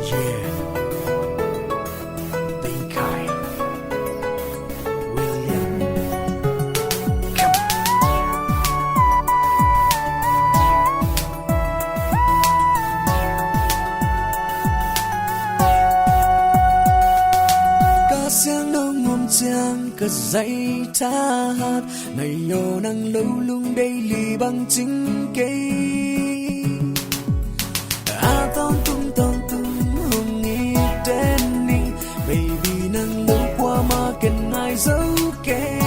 Yeah, Thein Khai, William, come Ca sáng nông ngom chang cất dậy tha hát ngày yo nang lâu lung đây lì bằng chính cây a ton tung hùng nghi đến ninh baby nang lâu qua mà cần ai dấu kê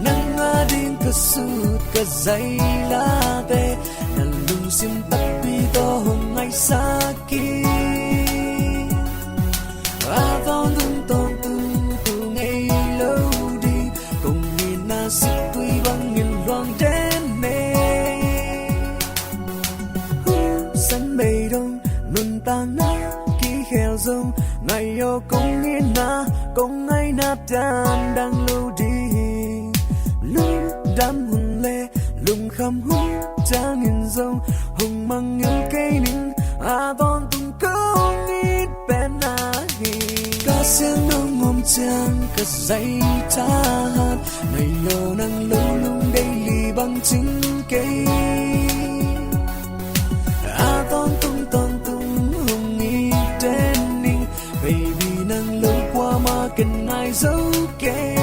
nang adin cơ sút cơ dây la tê nang lung sim tắt pi to hùng ngày sa ki a ton tung ngày lâu đi cùng nhìn na sức tuy bằng nghìn loang đến nè sân mây đông nun tang na kí kheo dông ngày yo cùng nhìn na cùng ngày nạp đàn đang lâu đi lúc đám hùng lê lùng khăm hùng cha nghìn dông hùng mang những cây ninh a ton tung câu ít bên na hi ca sáng nông ngom chang cất dậy tha hát ngày yo nang lâu lung đây lì bằng chính cây a ton tung hùng nghi đến ninh baby nang lâu qua mà cần ai dấu kê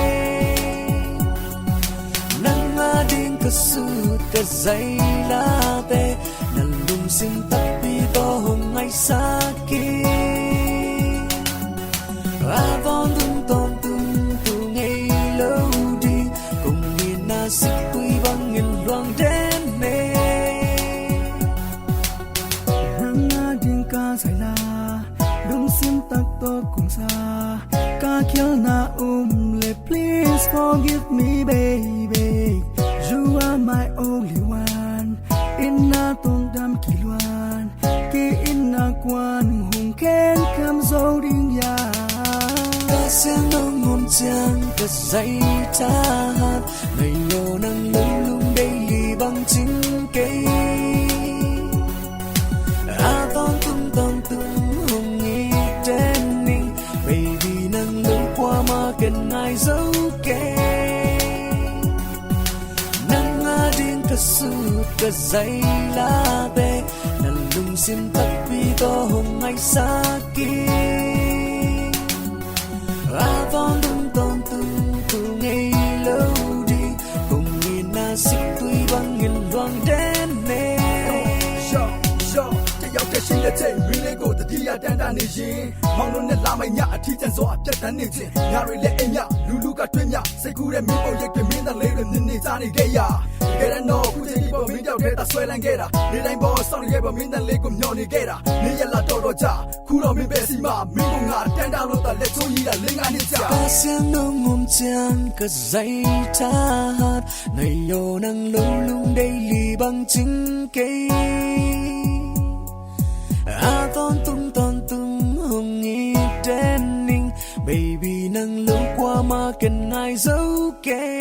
nang adin cơ sút cơ dây la tê nang lung sim tắt pi to hùng ngày sa ki a ton tung ngày lâu đi cùng nhìn na sức tuy bằng nghìn loang đến nè nang adin ca sai la lung sim tắt to cùng sa ca kill na le please forgive me baby you are my only one inna tong dam kilwan ki inna quan hùng khen cam dâu đinh ya ca sáng nông ngom chang cất dậy tha hát ngày yo nang lâu lung đây lì bằng chính cây a ton tung hùng nghi đến ninh baby nang lâu qua mà cần ai dấu kê nang adin cơ sút cơ dây la tê nang lung sim tắt pi to hùng ngày sa ki a ton tung ngày lâu đi cùng nhìn na sức tuy bằng nghìn loang đến nèရောက်တဲ့ရှိတဲ့ချိန်မင်းလေးကိုတတိယတန်းတန်းနေရင်မောင်တို့နဲ့လာမညအထီးကျန်စွာပြတ်တန်းနေခြင်းညာတွေလည်းအိမ်ညလူကတွင်းညစိတ်ကူးတဲ့မင်းပေါ်ရိတ်တွေမင်းသားလေးတွေနင်းနေစားနေခဲ့ရတကယ်တော့ခုချိန်ဒီပေါ်မင်းကြောက်တဲ့တာဆွဲလန်းခဲ့တာနေတိုင်းပေါ်စောင့်နေခဲ့ပေါ်မင်းသားလေးကိုမျောနေခဲ့တာနေရလာတော့ကြခုတော့မင်းပဲစီမမင်းကငါတန်းတာလို့တာလက်ချိုးကြီးတာလင်းကနေကြ ca sáng nông ngom chang cất dậy tha hát ngày yo nang lâu lung đây lì bằng chính cây a ton tung hùng nghi đến ninh baby nang lâu qua mà cần ai dấu kê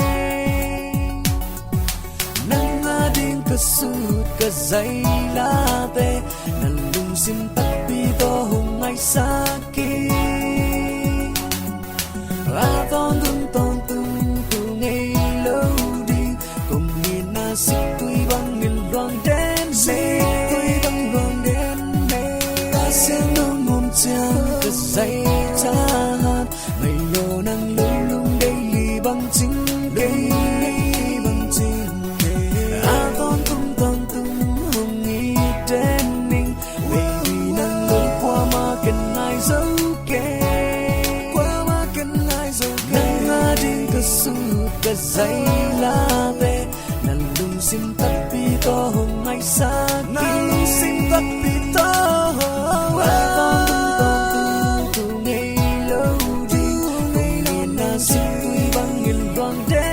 nang adin cơ sút cơ dây la tê nang lung sim tắt pi to hùng ngày sa ki a ton tung ngày lâu đi cùng nhìn na sức tuy bằng nghìn loang đến nè ca sáng nông ngom chang cất dậy tha hát ngày yo nang lâu lung đây lì bằng chính cây a ton tung hùng nghi đến ninh baby nang lâu qua mà cần ai dấu kê nang adin cơ sút cơ dây la tê nang lung sim tắt pi to hùng ngày sa ki a ton tung ngày lâu đi cùng nhìn na sức tuy bằng nghìn loang đến